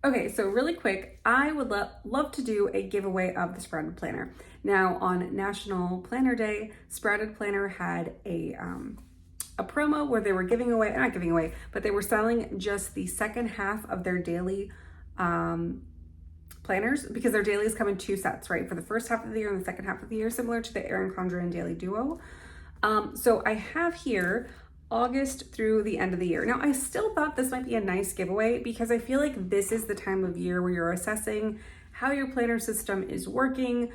Okay, so really quick, I would love to do a giveaway of the Sprouted Planner. Now, on National Planner Day, Sprouted Planner had a promo where they were giving away, not giving away, but they were selling just the second half of their daily planners, because their dailies come in two sets, right? For the first half of the year and the second half of the year, similar to the Erin Condren Daily Duo. So I have here August through the end of the year. Now, I still thought this might be a nice giveaway because I feel like this is the time of year where you're assessing how your planner system is working,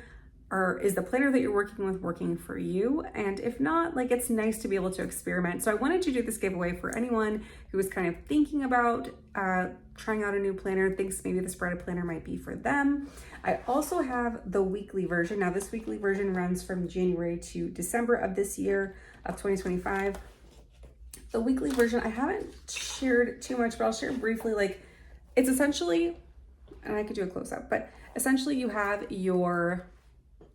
or is the planner that you're working with working for you? And if not, like, it's nice to be able to experiment. So I wanted to do this giveaway for anyone who is kind of thinking about trying out a new planner, thinks maybe the Sprouted Planner might be for them. I also have the weekly version. Now, this weekly version runs from January to December of this year, of 2025. The weekly version, I haven't shared too much, but I'll share briefly. Like, it's essentially, and I could do a close-up, but essentially you have your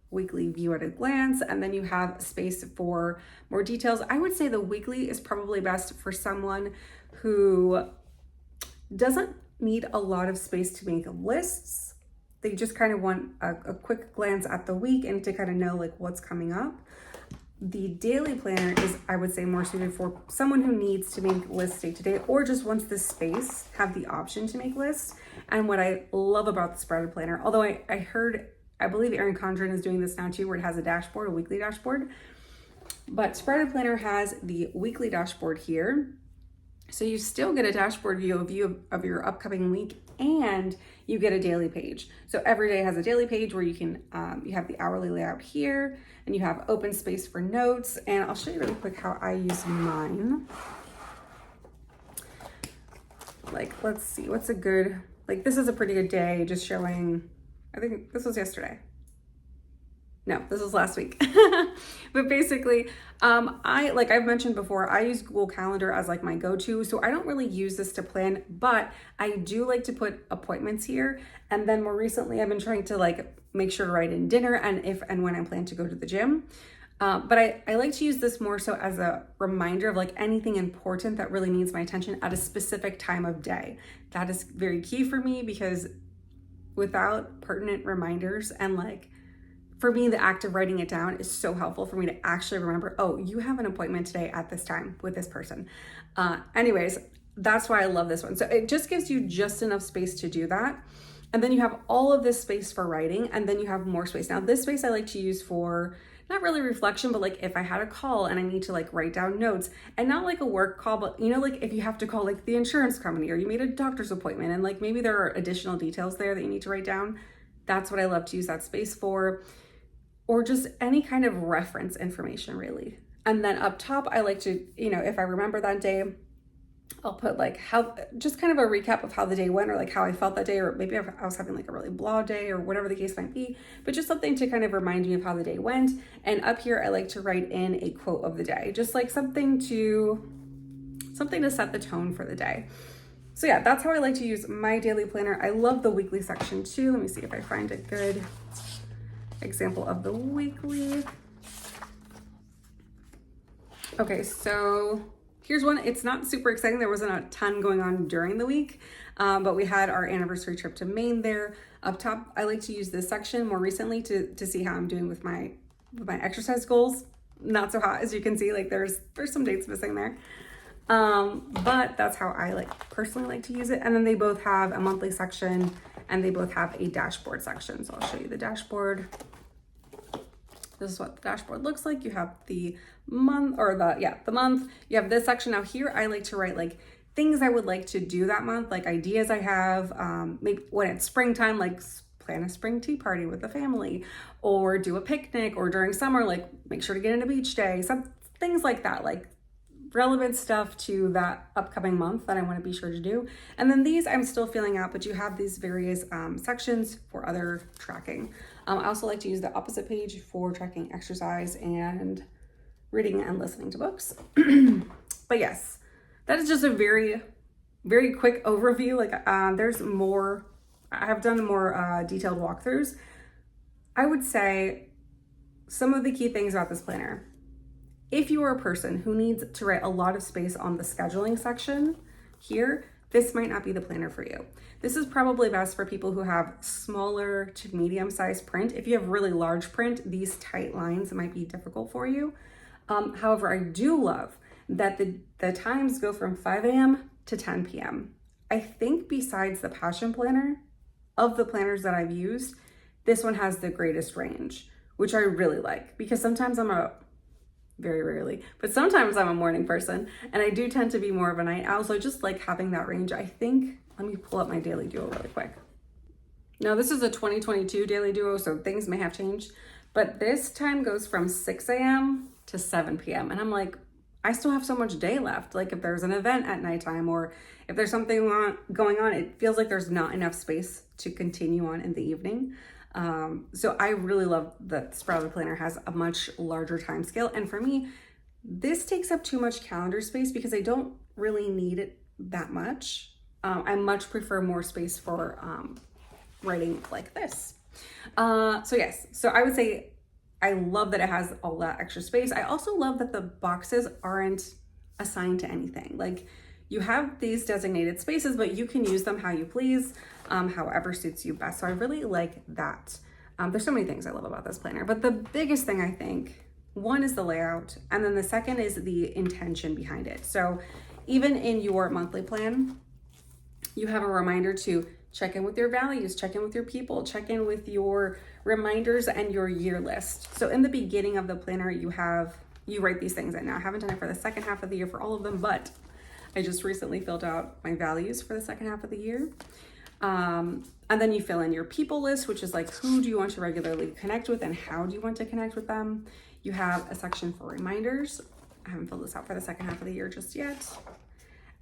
weekly view at a glance, and then you have space for more details. I would say the weekly is probably best for someone who doesn't need a lot of space to make lists. They just kind of want a quick glance at the week and to kind of know like what's coming up. The daily planner is, I would say, more suited for someone who needs to make lists day to day, or just wants the space, have the option to make lists. And what I love about the Sprouted Planner, although I believe Erin Condren is doing this now too, where it has a dashboard, a weekly dashboard. But Sprouted Planner has the weekly dashboard here. So you still get a dashboard view of your upcoming week, and you get a daily page. So every day has a daily page where you can, you have the hourly layout here, and you have open space for notes. And I'll show you really quick how I use mine. Like, let's see, what's a good, like this is a pretty good day, just showing, I think this was yesterday. No, this was last week. But basically, like I've mentioned before, I use Google Calendar as like my go-to. So I don't really use this to plan, but I do like to put appointments here. And then more recently, I've been trying to like make sure to write in dinner and if and when I plan to go to the gym. But I like to use this more so as a reminder of like anything important that really needs my attention at a specific time of day. That is very key for me, because without pertinent reminders, and like, for me, the act of writing it down is so helpful for me to actually remember, oh, you have an appointment today at this time with this person. Anyways, that's why I love this one. So it just gives you just enough space to do that. And then you have all of this space for writing, and then you have more space. Now, this space I like to use for not really reflection, but like if I had a call and I need to like write down notes, and not like a work call, but you know, like if you have to call like the insurance company, or you made a doctor's appointment and like maybe there are additional details there that you need to write down. That's what I love to use that space for. Or just any kind of reference information, really. And then up top, I like to, you know, if I remember that day, I'll put like how, just kind of a recap of how the day went, or like how I felt that day, or maybe I was having like a really blah day, or whatever the case might be, but just something to kind of remind me of how the day went. And up here, I like to write in a quote of the day, just like something to set the tone for the day. So yeah, that's how I like to use my daily planner. I love the weekly section too. Let me see if I find a good example of the weekly. Okay, so here's one. It's not super exciting. There wasn't a ton going on during the week, but we had our anniversary trip to Maine there. Up top, I like to use this section more recently to see how I'm doing with my exercise goals. Not so hot, as you can see, like there's some dates missing there. But that's how I personally like to use it. And then they both have a monthly section, and they both have a dashboard section. So I'll show you the dashboard. This is what the dashboard looks like. You have the month, or the month. You have this section. Now here, I like to write like things I would like to do that month, like ideas I have, maybe when it's springtime, like plan a spring tea party with the family, or do a picnic, or during summer, like make sure to get in a beach day, some things like that, like relevant stuff to that upcoming month that I want to be sure to do. And then these I'm still filling out, but you have these various sections for other tracking. I also like to use the opposite page for tracking exercise and reading and listening to books. But yes, that is just a very, very quick overview. There's more, I have done more detailed walkthroughs. I would say some of the key things about this planner: if you are a person who needs to write a lot of space on the scheduling section here, this might not be the planner for you. This is probably best for people who have smaller to medium-sized print. If you have really large print, these tight lines might be difficult for you. However, I do love that the times go from 5 a.m. to 10 p.m. I think besides the Passion Planner, of the planners that I've used, this one has the greatest range, which I really like, because sometimes very rarely, but sometimes I'm a morning person and I do tend to be more of a night owl. So I just like having that range. I think, let me pull up my Daily Duo really quick. Now this is a 2022 Daily Duo, so things may have changed, but this time goes from 6 a.m. to 7 p.m. And I'm like, I still have so much day left. Like if there's an event at nighttime or if there's something going on, it feels like there's not enough space to continue on in the evening. So I really love that Sprouted Planner has a much larger time scale. And for me, this takes up too much calendar space because I don't really need it that much. I much prefer more space for writing like this. So yes, so I would say I love that it has all that extra space. I also love that the boxes aren't assigned to anything. Like you have these designated spaces, but you can use them how you please, however suits you best. So I really like that. There's so many things I love about this planner, but the biggest thing I think, one is the layout, and then the second is the intention behind it. So even in your monthly plan, you have a reminder to check in with your values, check in with your people, check in with your reminders and your year list. So in the beginning of the planner, you write these things in. Now I haven't done it for the second half of the year for all of them, but I just recently filled out my values for the second half of the year. And then you fill in your people list, which is like, who do you want to regularly connect with and how do you want to connect with them? You have a section for reminders. I haven't filled this out for the second half of the year just yet.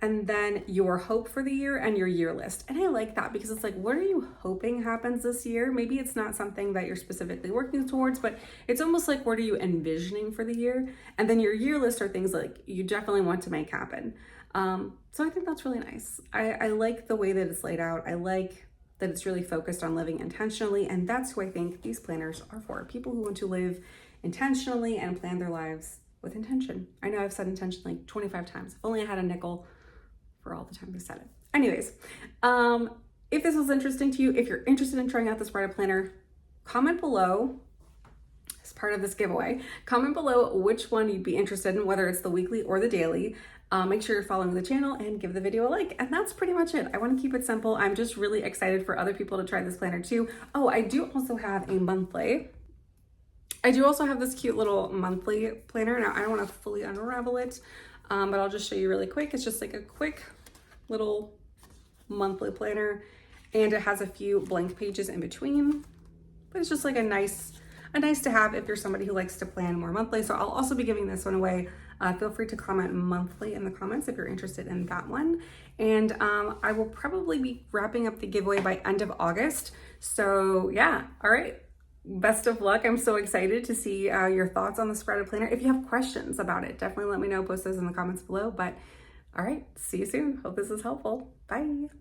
And then your hope for the year and your year list. And I like that because it's like, what are you hoping happens this year? Maybe it's not something that you're specifically working towards, but it's almost like, what are you envisioning for the year? And then your year list are things like you definitely want to make happen. So I think that's really nice. I like the way that it's laid out. I like that it's really focused on living intentionally. And that's who I think these planners are for. People who want to live intentionally and plan their lives with intention. I know I've said intention like 25 times. If only I had a nickel for all the time I said it. Anyways, if this was interesting to you, if you're interested in trying out the Sprouted Planner, comment below as part of this giveaway. Comment below which one you'd be interested in, whether it's the weekly or the daily. Make sure you're following the channel and give the video a like. And that's pretty much it. I want to keep it simple. I'm just really excited for other people to try this planner too. Oh, I do also have a monthly. I do also have this cute little monthly planner. Now, I don't want to fully unravel it, but I'll just show you really quick. It's just like a quick little monthly planner, and it has a few blank pages in between, but it's just like a nice to have if you're somebody who likes to plan more monthly. So I'll also be giving this one away. Feel free to comment monthly in the comments if you're interested in that one. And I will probably be wrapping up the giveaway by end of August. So yeah, all right. Best of luck. I'm so excited to see your thoughts on the Sprouted Planner. If you have questions about it, definitely let me know. Post those in the comments below. But all right, see you soon. Hope this is helpful. Bye.